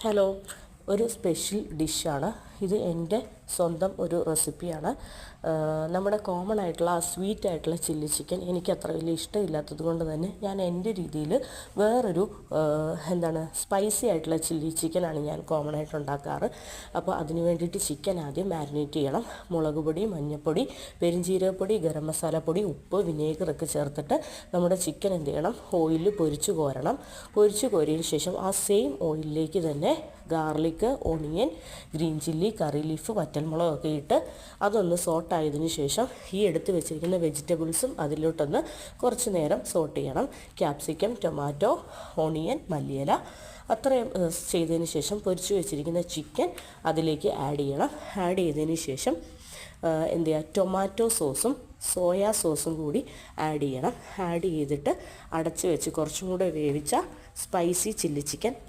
Hello, ഒരു special ഡിഷാണ് ഇത്. എൻ്റെ സ്വന്തം ഒരു റെസിപ്പിയാണ്. നമ്മുടെ കോമൺ ആയിട്ടുള്ള ആ സ്വീറ്റ് ആയിട്ടുള്ള ചില്ലി ചിക്കൻ എനിക്ക് അത്ര വലിയ ഇഷ്ടമില്ലാത്തത് കൊണ്ട് തന്നെ ഞാൻ എൻ്റെ രീതിയിൽ വേറൊരു സ്പൈസി ആയിട്ടുള്ള ചില്ലി ചിക്കനാണ് ഞാൻ കോമൺ ആയിട്ട് ഉണ്ടാക്കാറ്. അപ്പോൾ അതിന് വേണ്ടിയിട്ട് ചിക്കൻ ആദ്യം മാരിനേറ്റ് ചെയ്യണം. മുളക് പൊടി, മഞ്ഞൾപ്പൊടി, പെരുംജീരകപ്പൊടി, ഗരം മസാലപ്പൊടി, ഉപ്പ്, വിനേഗറൊക്കെ ചേർത്തിട്ട് നമ്മുടെ ചിക്കൻ എന്ത് ചെയ്യണം, ഓയിലിൽ പൊരിച്ച് കോരണം. പൊരിച്ച് കോരിയതിന് ശേഷം ആ സെയിം ഓയിലിലേക്ക് തന്നെ garlic, onion, green chilli, curry leaf, വറ്റൽമുളകൊക്കെ ഇട്ട് അതൊന്ന് സോട്ടായതിനു ശേഷം ഈ എടുത്ത് വെച്ചിരിക്കുന്ന വെജിറ്റബിൾസും അതിലോട്ടൊന്ന് കുറച്ച് നേരം സോട്ട് ചെയ്യണം. ക്യാപ്സിക്കം, ടൊമാറ്റോ, ഓണിയൻ, മല്ലിയില അത്രയും ചെയ്തതിന് ശേഷം പൊരിച്ച് വെച്ചിരിക്കുന്ന ചിക്കൻ അതിലേക്ക് ആഡ് ചെയ്യണം. ആഡ് ചെയ്തതിന് ശേഷം എന്ത് ചെയ്യുക, ടൊമാറ്റോ സോസും സോയാ സോസും കൂടി ആഡ് ചെയ്യണം. ആഡ് ചെയ്തിട്ട് അടച്ച് വെച്ച് കുറച്ചും കൂടെ വേവിച്ച സ്പൈസി ചില്ലി ചിക്കൻ